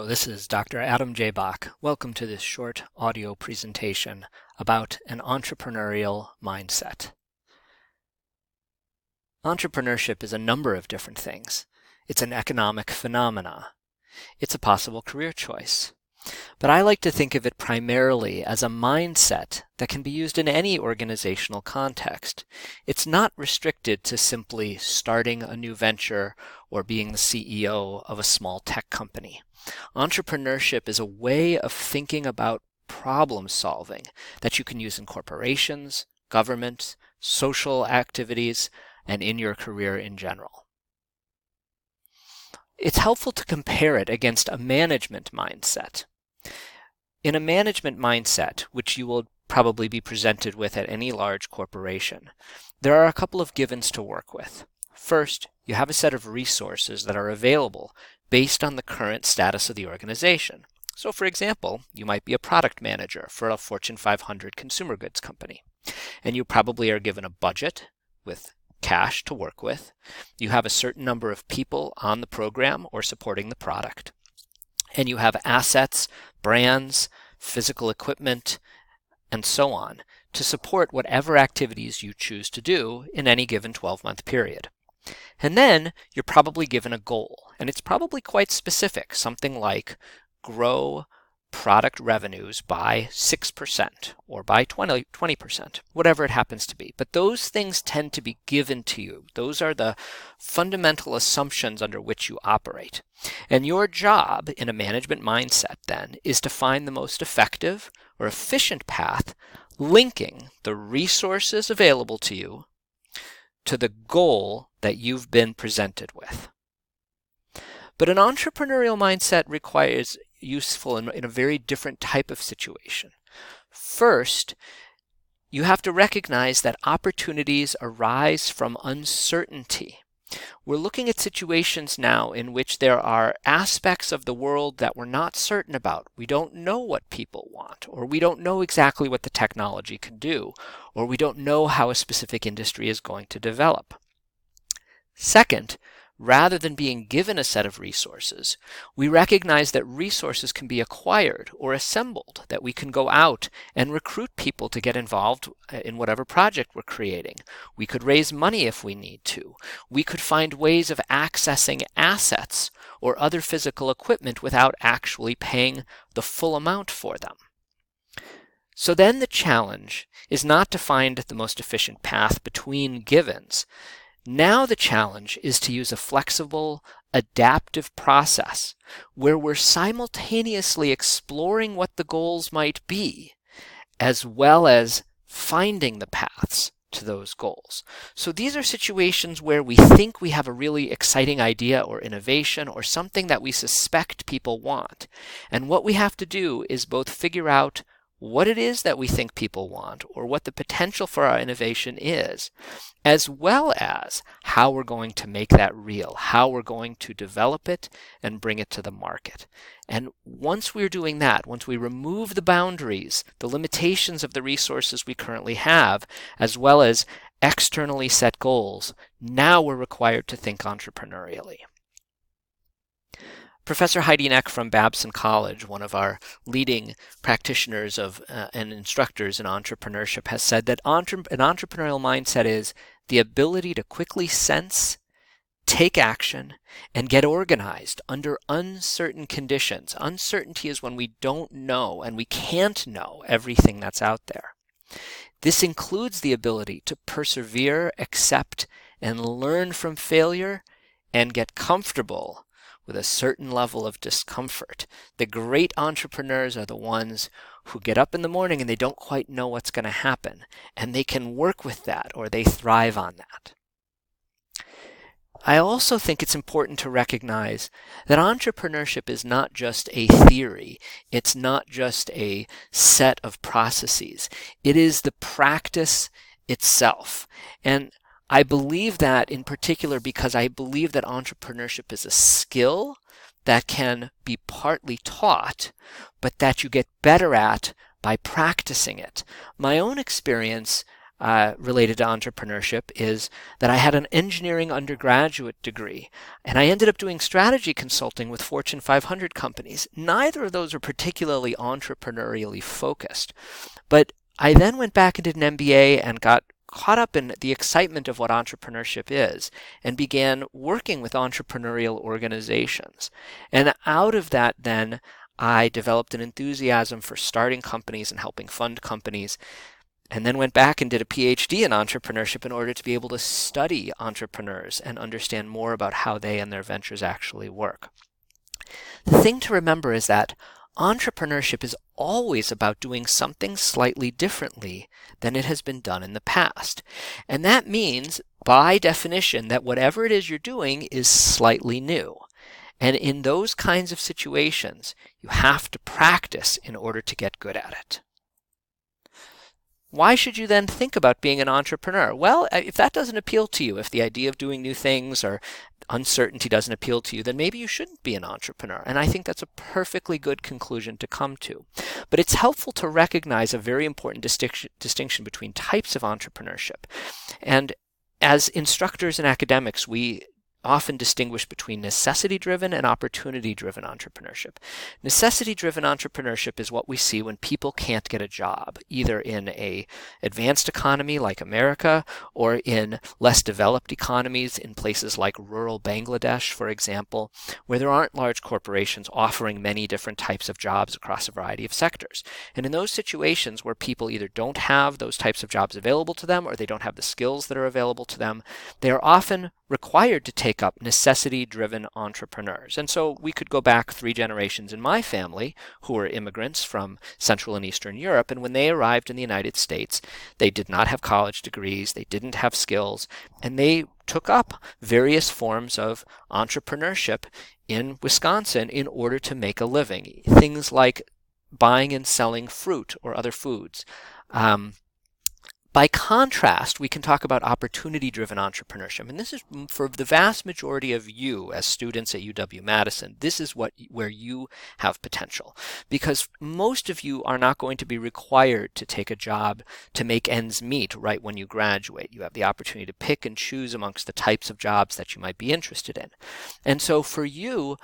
This is Dr. Adam J. Bach. Welcome to this short audio presentation about an entrepreneurial mindset. Entrepreneurship is a number of different things. It's an economic phenomena. It's a possible career choice. But I like to think of it primarily as a mindset that can be used in any organizational context. It's not restricted to simply starting a new venture or being the CEO of a small tech company. Entrepreneurship is a way of thinking about problem solving that you can use in corporations, government, social activities, and in your career in general. It's helpful to compare it against a management mindset. In a management mindset, which you will probably be presented with at any large corporation, there are a couple of givens to work with. First, you have a set of resources that are available based on the current status of the organization. So for example, you might be a product manager for a Fortune 500 consumer goods company, and you probably are given a budget with cash to work with. You have a certain number of people on the program or supporting the product, and you have assets, brands, physical equipment, and so on to support whatever activities you choose to do in any given 12-month period. And then you're probably given a goal, and it's probably quite specific, something like grow product revenues by 6% or by 20%, whatever it happens to be. But those things tend to be given to you. Those are the fundamental assumptions under which you operate. And your job in a management mindset then is to find the most effective or efficient path linking the resources available to you to the goal that you've been presented with. But an entrepreneurial mindset requires useful in a very different type of situation. First, you have to recognize that opportunities arise from uncertainty. We're looking at situations now in which there are aspects of the world that we're not certain about. We don't know what people want, or we don't know exactly what the technology can do, or we don't know how a specific industry is going to develop. Second, rather than being given a set of resources, we recognize that resources can be acquired or assembled, that we can go out and recruit people to get involved in whatever project we're creating. We could raise money if we need to. We could find ways of accessing assets or other physical equipment without actually paying the full amount for them. So then the challenge is not to find the most efficient path between givens. Now the challenge is to use a flexible, adaptive process where we're simultaneously exploring what the goals might be, as well as finding the paths to those goals. So these are situations where we think we have a really exciting idea or innovation or something that we suspect people want. And what we have to do is both figure out what it is that we think people want, or what the potential for our innovation is, as well as how we're going to make that real, how we're going to develop it and bring it to the market. And once we're doing that, once we remove the boundaries, the limitations of the resources we currently have, as well as externally set goals, now we're required to think entrepreneurially. Professor Heidi Neck from Babson College, one of our leading practitioners of and instructors in entrepreneurship, has said that an entrepreneurial mindset is the ability to quickly sense, take action, and get organized under uncertain conditions. Uncertainty is when we don't know and we can't know everything that's out there. This includes the ability to persevere, accept, and learn from failure, and get comfortable with a certain level of discomfort. The great entrepreneurs are the ones who get up in the morning and they don't quite know what's going to happen, and they can work with that, or they thrive on that. I also think it's important to recognize that entrepreneurship is not just a theory. It's not just a set of processes. It is the practice itself. And I believe that in particular because I believe that entrepreneurship is a skill that can be partly taught, but that you get better at by practicing it. My own experience, related to entrepreneurship is that I had an engineering undergraduate degree, and I ended up doing strategy consulting with Fortune 500 companies. Neither of those are particularly entrepreneurially focused, but I then went back and did an MBA and got caught up in the excitement of what entrepreneurship is and began working with entrepreneurial organizations. And out of that, then, I developed an enthusiasm for starting companies and helping fund companies, and then went back and did a PhD in entrepreneurship in order to be able to study entrepreneurs and understand more about how they and their ventures actually work. The thing to remember is that entrepreneurship is always about doing something slightly differently than it has been done in the past. And that means, by definition, that whatever it is you're doing is slightly new. And in those kinds of situations, you have to practice in order to get good at it. Why should you then think about being an entrepreneur? Well, if that doesn't appeal to you, if the idea of doing new things or uncertainty doesn't appeal to you, then maybe you shouldn't be an entrepreneur. And I think that's a perfectly good conclusion to come to. But it's helpful to recognize a very important distinction between types of entrepreneurship. And as instructors and academics, we often distinguish between necessity-driven and opportunity-driven entrepreneurship. Necessity-driven entrepreneurship is what we see when people can't get a job, either in an advanced economy like America or in less developed economies in places like rural Bangladesh, for example, where there aren't large corporations offering many different types of jobs across a variety of sectors. And in those situations where people either don't have those types of jobs available to them or they don't have the skills that are available to them, they are often required to take up necessity-driven entrepreneurs. And so we could go back 3 generations in my family who were immigrants from Central and Eastern Europe, and when they arrived in the United States, they did not have college degrees, they didn't have skills, and they took up various forms of entrepreneurship in Wisconsin in order to make a living. Things like buying and selling fruit or other foods. By contrast, we can talk about opportunity-driven entrepreneurship, and this is for the vast majority of you as students at UW-Madison. This is where you have potential, because most of you are not going to be required to take a job to make ends meet right when you graduate. You have the opportunity to pick and choose amongst the types of jobs that you might be interested in. And so for you,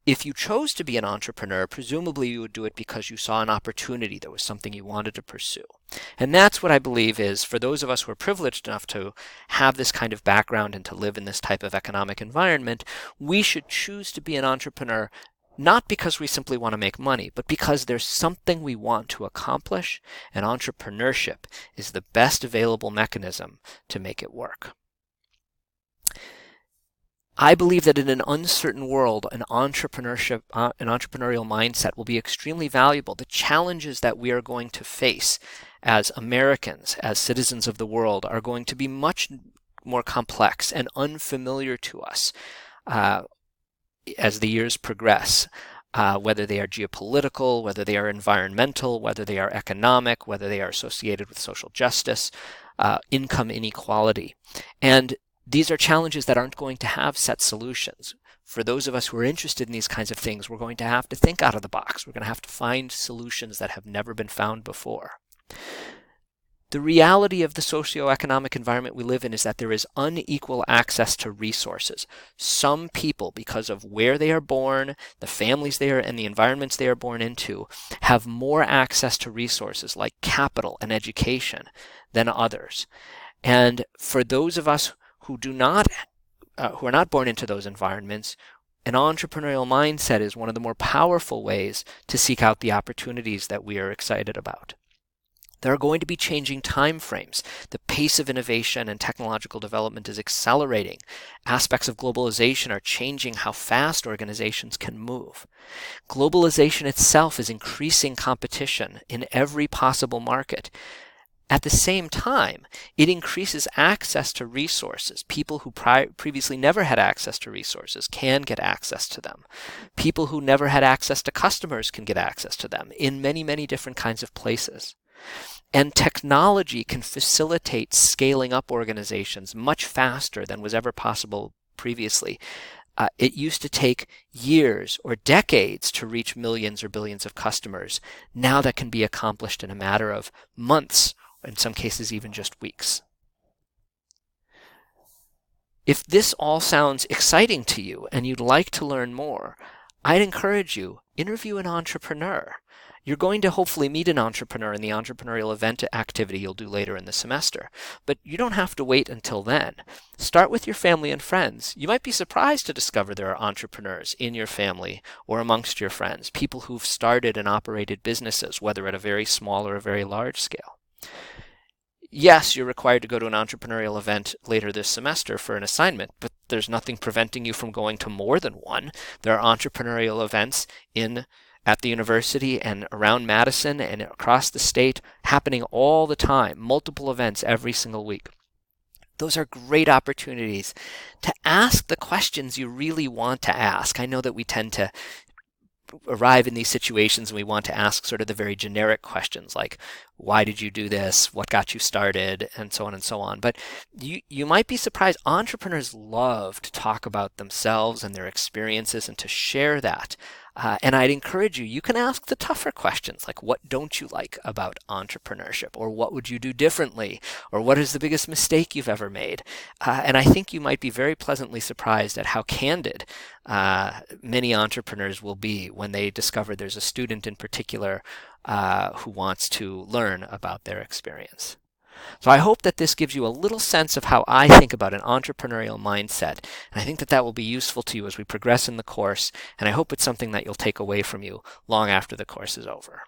if you chose to be an entrepreneur, presumably you would do it because you saw an opportunity. There was something you wanted to pursue. And that's what I believe is, for those of us who are privileged enough to have this kind of background and to live in this type of economic environment, we should choose to be an entrepreneur not because we simply want to make money, but because there's something we want to accomplish, and entrepreneurship is the best available mechanism to make it work. I believe that in an uncertain world, an entrepreneurial mindset will be extremely valuable. The challenges that we are going to face as Americans, as citizens of the world, are going to be much more complex and unfamiliar to us as the years progress, whether they are geopolitical, whether they are environmental, whether they are economic, whether they are associated with social justice, income inequality. And these are challenges that aren't going to have set solutions. For those of us who are interested in these kinds of things, we're going to have to think out of the box. We're going to have to find solutions that have never been found before. The reality of the socioeconomic environment we live in is that there is unequal access to resources. Some people, because of where they are born, the families they are and the environments they are born into, have more access to resources like capital and education than others. And for those of us who are not born into those environments, an entrepreneurial mindset is one of the more powerful ways to seek out the opportunities that we are excited about. There are going to be changing time frames. The pace of innovation and technological development is accelerating. Aspects of globalization are changing how fast organizations can move. Globalization itself is increasing competition in every possible market. At the same time, it increases access to resources. People who previously never had access to resources can get access to them. People who never had access to customers can get access to them in many, many different kinds of places. And technology can facilitate scaling up organizations much faster than was ever possible previously. It used to take years or decades to reach millions or billions of customers. Now that can be accomplished in a matter of months in some cases even just weeks. If this all sounds exciting to you and you'd like to learn more, I'd encourage you, interview an entrepreneur. You're going to hopefully meet an entrepreneur in the entrepreneurial event activity you'll do later in the semester. But you don't have to wait until then. Start with your family and friends. You might be surprised to discover there are entrepreneurs in your family or amongst your friends, people who've started and operated businesses, whether at a very small or a very large scale. Yes, you're required to go to an entrepreneurial event later this semester for an assignment, but there's nothing preventing you from going to more than one. There are entrepreneurial events at the university and around Madison and across the state happening all the time, multiple events every single week. Those are great opportunities to ask the questions you really want to ask. I know that we tend to arrive in these situations and we want to ask sort of the very generic questions like, why did you do this? What got you started? And so on and so on. But you might be surprised. Entrepreneurs love to talk about themselves and their experiences and to share that. And I'd encourage you, you can ask the tougher questions like, what don't you like about entrepreneurship? Or what would you do differently? Or what is the biggest mistake you've ever made? And I think you might be very pleasantly surprised at how candid many entrepreneurs will be when they discover there's a student in particular who wants to learn about their experience. So I hope that this gives you a little sense of how I think about an entrepreneurial mindset. And I think that that will be useful to you as we progress in the course. And I hope it's something that you'll take away from you long after the course is over.